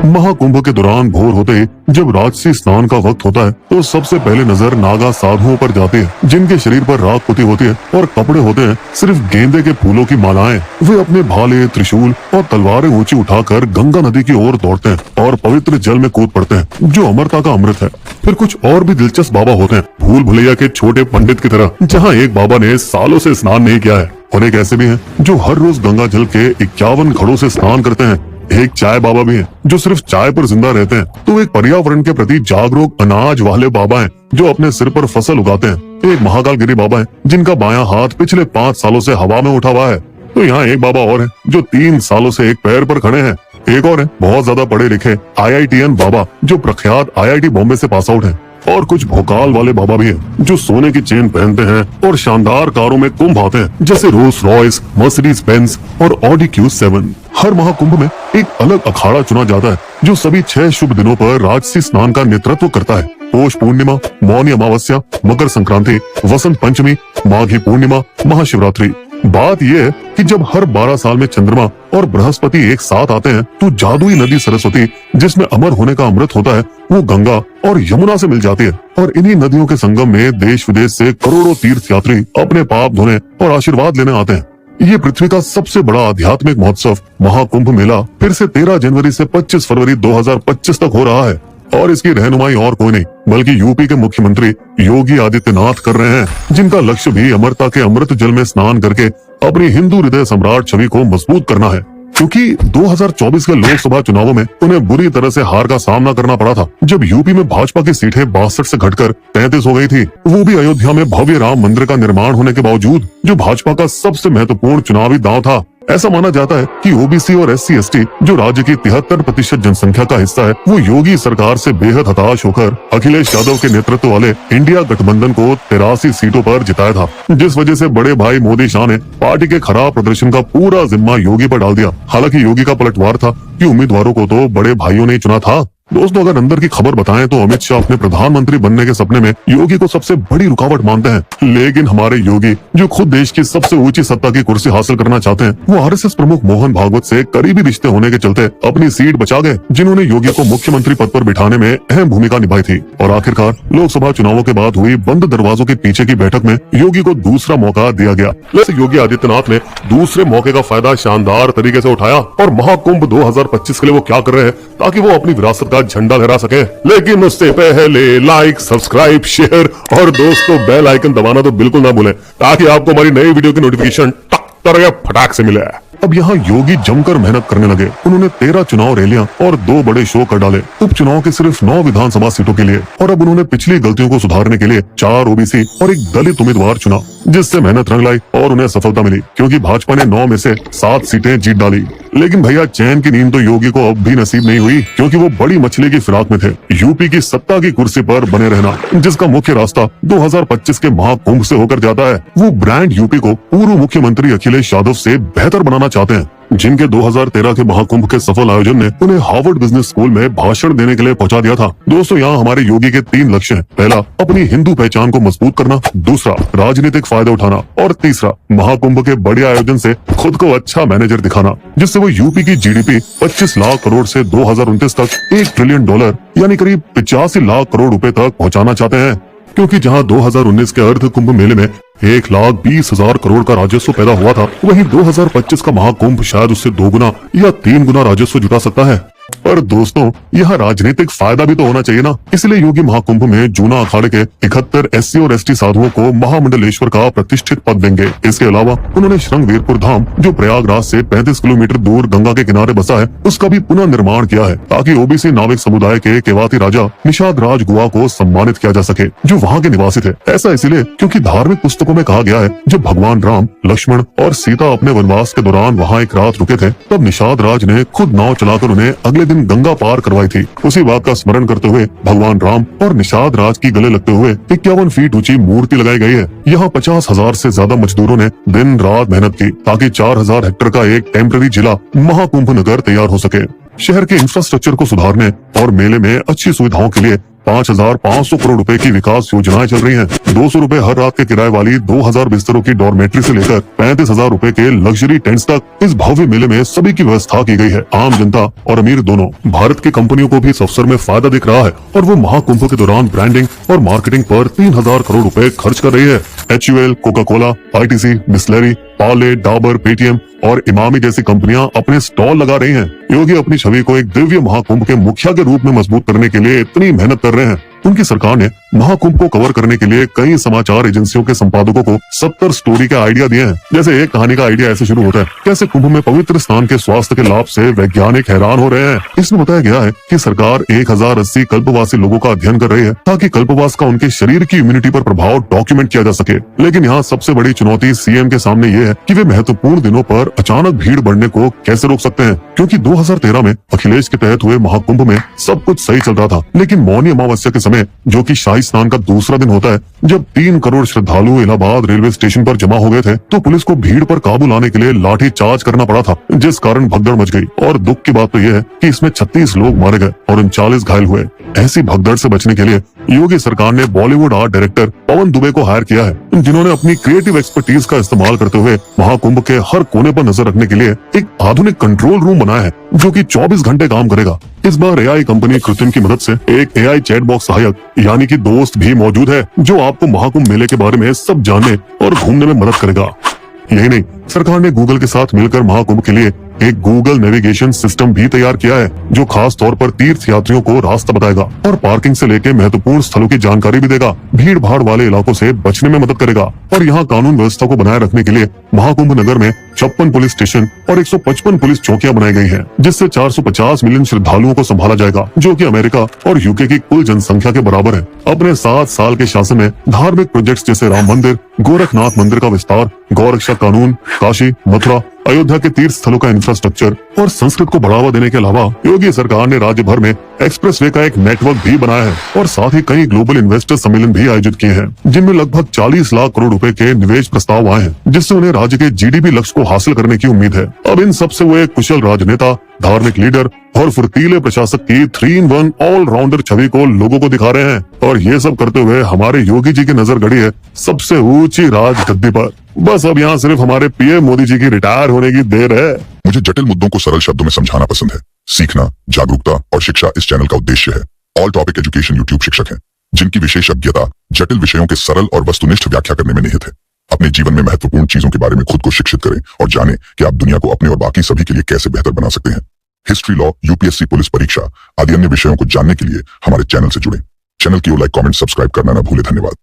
महाकुंभ के दौरान भोर होते ही जब राजसी स्नान का वक्त होता है तो सबसे पहले नजर नागा साधुओं पर जाती है, जिनके शरीर पर राख पुती होती है और कपड़े होते हैं सिर्फ गेंदे के फूलों की मालाएं। वे अपने भाले, त्रिशूल और तलवारें ऊंची उठाकर गंगा नदी की ओर दौड़ते हैं और पवित्र जल में कूद पड़ते हैं, जो अमरता का अमृत है। फिर कुछ और भी दिलचस्प बाबा होते हैं, भूल भुलैया के छोटे पंडित की तरह, जहाँ एक बाबा ने सालों से स्नान नहीं किया है। और एक ऐसे भी हैं जो हर रोज गंगा जल के 51 घड़ों से स्नान करते हैं। एक चाय बाबा भी हैं जो सिर्फ चाय पर जिंदा रहते हैं। तो एक पर्यावरण के प्रति जागरूक अनाज वाले बाबा हैं जो अपने सिर पर फसल उगाते हैं। एक महाकाल गिरी बाबा हैं जिनका बायां हाथ पिछले 5 सालों से हवा में उठा हुआ है। तो यहाँ एक बाबा और है जो 3 सालों से एक पैर पर खड़े हैं। एक और है बहुत ज्यादा पढ़े लिखे IITN बाबा जो प्रख्यात IIT बॉम्बे से पास आउट है। और कुछ भोकाल वाले बाबा भी हैं जो सोने की चेन पहनते हैं और शानदार कारों में कुंभ आते हैं, जैसे रोल्स रॉयस, मर्सिडीज बेंज और ऑडी Q7। हर महाकुंभ में एक अलग अखाड़ा चुना जाता है जो सभी 6 शुभ दिनों पर राजसी स्नान का नेतृत्व करता है। पौष पूर्णिमा, मौनी अमावस्या, मकर संक्रांति, वसंत पंचमी, माघी पूर्णिमा, महाशिवरात्रि। बात यह है कि जब हर 12 साल में चंद्रमा और बृहस्पति एक साथ आते हैं तो जादुई नदी सरस्वती, जिसमें अमर होने का अमृत होता है, वो गंगा और यमुना से मिल जाती है। और इन्हीं नदियों के संगम में देश विदेश से करोड़ों तीर्थ यात्री अपने पाप धोने और आशीर्वाद लेने आते हैं। ये पृथ्वी का सबसे बड़ा आध्यात्मिक महोत्सव महाकुंभ मेला फिर से 13 जनवरी से 25 फरवरी 2025 तक हो रहा है। और इसकी रहनुमाई और कोई नहीं बल्कि यूपी के मुख्यमंत्री योगी आदित्यनाथ कर रहे हैं, जिनका लक्ष्य भी अमरता के अमृत जल में स्नान करके अपनी हिंदू हृदय सम्राट छवि को मजबूत करना है। क्योंकि 2024 के लोकसभा चुनावों में उन्हें बुरी तरह से हार का सामना करना पड़ा था, जब यूपी में भाजपा की सीटें 62 से घटकर 33 हो गई थी। वो भी अयोध्या में भव्य राम मंदिर का निर्माण होने के बावजूद, जो भाजपा का सबसे महत्वपूर्ण चुनावी दांव था। ऐसा माना जाता है कि ओबीसी और SC/ST जो राज्य की 73% जनसंख्या का हिस्सा है, वो योगी सरकार से बेहद हताश होकर अखिलेश यादव के नेतृत्व वाले इंडिया गठबंधन को 83 सीटों पर जिताया था, जिस वजह से बड़े भाई मोदी शाह ने पार्टी के खराब प्रदर्शन का पूरा जिम्मा योगी पर डाल दिया। हालांकि योगी का पलटवार था कि उम्मीदवारों को तो बड़े भाइयों ने ही चुना था। दोस्तों, अगर अंदर की खबर बताएं तो अमित शाह अपने प्रधानमंत्री बनने के सपने में योगी को सबसे बड़ी रुकावट मानते हैं। लेकिन हमारे योगी, जो खुद देश की सबसे ऊंची सत्ता की कुर्सी हासिल करना चाहते हैं, वो RSS प्रमुख मोहन भागवत से करीबी रिश्ते होने के चलते अपनी सीट बचा गए, जिन्होंने योगी को मुख्यमंत्री पद पर बिठाने में अहम भूमिका निभाई थी। और आखिरकार लोकसभा चुनावों के बाद हुई बंद दरवाजों के पीछे की बैठक में योगी को दूसरा मौका दिया गया। वैसे योगी आदित्यनाथ ने दूसरे मौके का फायदा शानदार तरीके से उठाया और महाकुंभ 2025 के लिए वो क्या कर रहे हैं ताकि वो अपनी विरासत का झंडा लहरा सके। लेकिन उससे पहले लाइक, सब्सक्राइब, शेयर और दोस्तों बेल आइकन दबाना तो बिल्कुल ना भूलें, ताकि आपको हमारी नई वीडियो की नोटिफिकेशन टक तरह फटाक से मिले। अब यहाँ योगी जमकर मेहनत करने लगे। उन्होंने 13 चुनाव रैलियां और 2 बड़े शो कर डाले उपचुनाव के सिर्फ 9 विधानसभा सीटों के लिए। और अब उन्होंने पिछली गलतियों को सुधारने के लिए 4 ओबीसी और एक दलित उम्मीदवार चुना, जिससे मेहनत रंग लाई और उन्हें सफलता मिली, क्योंकि भाजपा ने 9 में से 7 सीटें जीत डाली। लेकिन भैया, चैन की नींद तो योगी को अब भी नसीब नहीं हुई, क्योंकि वो बड़ी मछली की फिराक में थे, यूपी की सत्ता की कुर्सी पर बने रहना, जिसका मुख्य रास्ता 2025 के महाकुंभ से होकर जाता है। वो ब्रांड यूपी को पूर्व मुख्यमंत्री अखिलेश यादव से बेहतर बनाना चाहते हैं, जिनके 2013 के महाकुंभ के सफल आयोजन ने उन्हें हार्वर्ड बिजनेस स्कूल में भाषण देने के लिए पहुंचा दिया था। दोस्तों, यहाँ हमारे योगी के 3 लक्ष्य हैं। पहला, अपनी हिंदू पहचान को मजबूत करना। दूसरा, राजनीतिक फायदा उठाना। और तीसरा, महाकुंभ के बड़े आयोजन से खुद को अच्छा मैनेजर दिखाना, जिससे वो यूपी की GDP 25 लाख करोड़ से 2029 तक $1 ट्रिलियन यानी करीब 85 लाख करोड़ रुपए तक पहुँचाना चाहते हैं। क्योंकि जहां 2019 के अर्ध कुंभ मेले में 1,20,000 करोड़ का राजस्व पैदा हुआ था, वहीं 2025 का महाकुंभ शायद उससे 2 गुना या 3 गुना राजस्व जुटा सकता है। पर दोस्तों, यहाँ राजनीतिक फायदा भी तो होना चाहिए ना। इसलिए योगी महाकुंभ में जूना अखाड़े के 71 SC और ST साधुओं को महामंडलेश्वर का प्रतिष्ठित पद देंगे। इसके अलावा उन्होंने श्रृंगवीरपुर धाम, जो प्रयागराज से 35 किलोमीटर दूर गंगा के किनारे बसा है, उसका भी पुनः निर्माण किया है, ताकि ओबीसी नाविक समुदाय के केवाती राजा निषाद राज गुआ को सम्मानित किया जा सके, जो वहाँ के निवासी थे। ऐसा इसलिए क्योंकि धार्मिक पुस्तकों में कहा गया है, जब भगवान राम, लक्ष्मण और सीता अपने वनवास के दौरान वहाँ एक रात रुके थे, तब निषाद राज ने खुद नाव चलाकर उन्हें अगले दिन गंगा पार करवाई थी। उसी बात का स्मरण करते हुए भगवान राम और निषाद राज की गले लगते हुए 51 फीट ऊंची मूर्ति लगाई गई है। यहाँ 50,000 से ज्यादा मजदूरों ने दिन रात मेहनत की, ताकि 4,000 हेक्टेयर का एक टेम्पररी जिला महाकुंभ नगर तैयार हो सके। शहर के इंफ्रास्ट्रक्चर को सुधारने और मेले में अच्छी सुविधाओं के लिए 5,500 करोड़ रुपए की विकास योजनाएं चल रही हैं। 200 रुपए हर रात के किराए वाली 2,000 बिस्तरों की डॉर्मेट्री से लेकर 35,000 रुपए के लग्जरी टेंट्स तक इस भव्य मेले में सभी की व्यवस्था की गई है। आम जनता और अमीर दोनों भारत की कंपनियों को भी इस अवसर में फायदा दिख रहा है और वो महाकुंभ के दौरान ब्रांडिंग और मार्केटिंग पर 3,000 करोड़ रुपए खर्च कर रही है। HUL, Coca Cola, ITC, Bisleri, Parle, Dabur, Paytm और इमामी जैसी कंपनियां अपने स्टॉल लगा रही हैं। योगी अपनी छवि को एक दिव्य महाकुंभ के मुखिया के रूप में मजबूत करने के लिए इतनी मेहनत कर रहे हैं। उनकी सरकार ने महाकुंभ को कवर करने के लिए कई समाचार एजेंसियों के संपादकों को 70 स्टोरी के आइडिया दिए हैं। जैसे एक कहानी का आइडिया ऐसे शुरू होता है, कैसे कुंभ में पवित्र स्नान के स्वास्थ्य के लाभ से वैज्ञानिक हैरान हो रहे हैं। इसमें बताया गया है कि सरकार 1080 कल्पवासी लोगों का अध्ययन कर रही है ताकि कल्पवास का उनके शरीर की इम्यूनिटी पर प्रभाव डॉक्यूमेंट किया जा सके। लेकिन यहाँ सबसे बड़ी चुनौती CM के सामने ये है कि वे महत्वपूर्ण दिनों पर अचानक भीड़ बढ़ने को कैसे रोक सकते हैं, क्योंकि 2013 में अखिलेश के तहत हुए महाकुंभ में सब कुछ सही चल रहा था। लेकिन मौनी अमावस्या के समय, जो कि शाही स्नान का दूसरा दिन होता है, जब 3 करोड़ श्रद्धालु इलाहाबाद रेलवे स्टेशन पर जमा हो गए थे, तो पुलिस को भीड़ पर काबू लाने के लिए लाठी चार्ज करना पड़ा था, जिस कारण भगदड़ मच गई। और दुख की बात तो यह है कि इसमें 36 लोग मारे गए और 39 घायल हुए। ऐसी भगदड़ से बचने के लिए योगी सरकार ने बॉलीवुड आर्ट डायरेक्टर पवन दुबे को हायर किया है, जिन्होंने अपनी क्रिएटिव एक्सपर्टीज का इस्तेमाल करते हुए महाकुंभ के हर कोने पर नजर रखने के लिए एक आधुनिक कंट्रोल रूम बनाया है, जो कि 24 घंटे काम करेगा। इस बार AI कंपनी कृत्रिम की मदद से एक AI चैट बॉक्स सहायक यानी कि दोस्त भी मौजूद है, जो आपको महाकुंभ मेले के बारे में सब जानने और घूमने में मदद करेगा। यही नहीं, सरकार ने गूगल के साथ मिलकर महाकुंभ के लिए एक गूगल नेविगेशन सिस्टम भी तैयार किया है, जो खास तौर पर तीर्थ यात्रियों को रास्ता बताएगा और पार्किंग से लेकर महत्वपूर्ण स्थलों की जानकारी भी देगा। भीड़ भाड़ वाले इलाकों से बचने में मदद करेगा। और यहाँ कानून व्यवस्था को बनाए रखने के लिए महाकुंभ नगर में 56 पुलिस स्टेशन और 155 पुलिस चौकियां बनाई गई हैं, जिससे 450 मिलियन श्रद्धालुओं को संभाला जाएगा, जो कि अमेरिका और UK की कुल जनसंख्या के बराबर है। अपने 7 साल के शासन में धार्मिक प्रोजेक्ट्स जैसे राम मंदिर, गोरखनाथ मंदिर का विस्तार, गौरक्षा कानून, काशी, मथुरा, अयोध्या के तीर्थ स्थलों का इंफ्रास्ट्रक्चर और संस्कृत को बढ़ावा देने के अलावा योगी सरकार ने राज्य भर में एक्सप्रेसवे का एक नेटवर्क भी बनाया है और साथ ही कई ग्लोबल इन्वेस्टर सम्मेलन भी आयोजित किए हैं, जिनमें लगभग 40 लाख करोड़ रुपए के निवेश प्रस्ताव आए हैं, जिससे उन्हें राज्य के GDP लक्ष्य को हासिल करने की उम्मीद है। अब इन सबसे वो एक कुशल राजनेता, धार्मिक लीडर और फुर्तीले प्रशासक की 3-in-1 ऑलराउंडर छवि को लोगों को दिखा रहे हैं। और ये सब करते हुए हमारे योगी जी की नजर गड़ी है सबसे ऊंची राज गद्दी पर। बस अब यहाँ सिर्फ हमारे PM मोदी जी की रिटायर होने की देर है। मुझे जटिल मुद्दों को सरल शब्दों में समझाना पसंद है। सीखना, जागरूकता और शिक्षा इस चैनल का उद्देश्य है। ऑल टॉपिक एजुकेशन यूट्यूब शिक्षक हैं, जिनकी विशेषज्ञता जटिल विषयों के सरल और वस्तुनिष्ठ व्याख्या करने में निहित है। अपने जीवन में महत्वपूर्ण चीजों के बारे में खुद को शिक्षित करें और जानें कि आप दुनिया को अपने और बाकी सभी के लिए कैसे बेहतर बना सकते हैं। हिस्ट्री, लॉ, UPSC, पुलिस परीक्षा आदि अन्य विषयों को जानने के लिए हमारे चैनल से जुड़ें। चैनल की ओर लाइक, कमेंट, सब्सक्राइब करना न भूलें। धन्यवाद।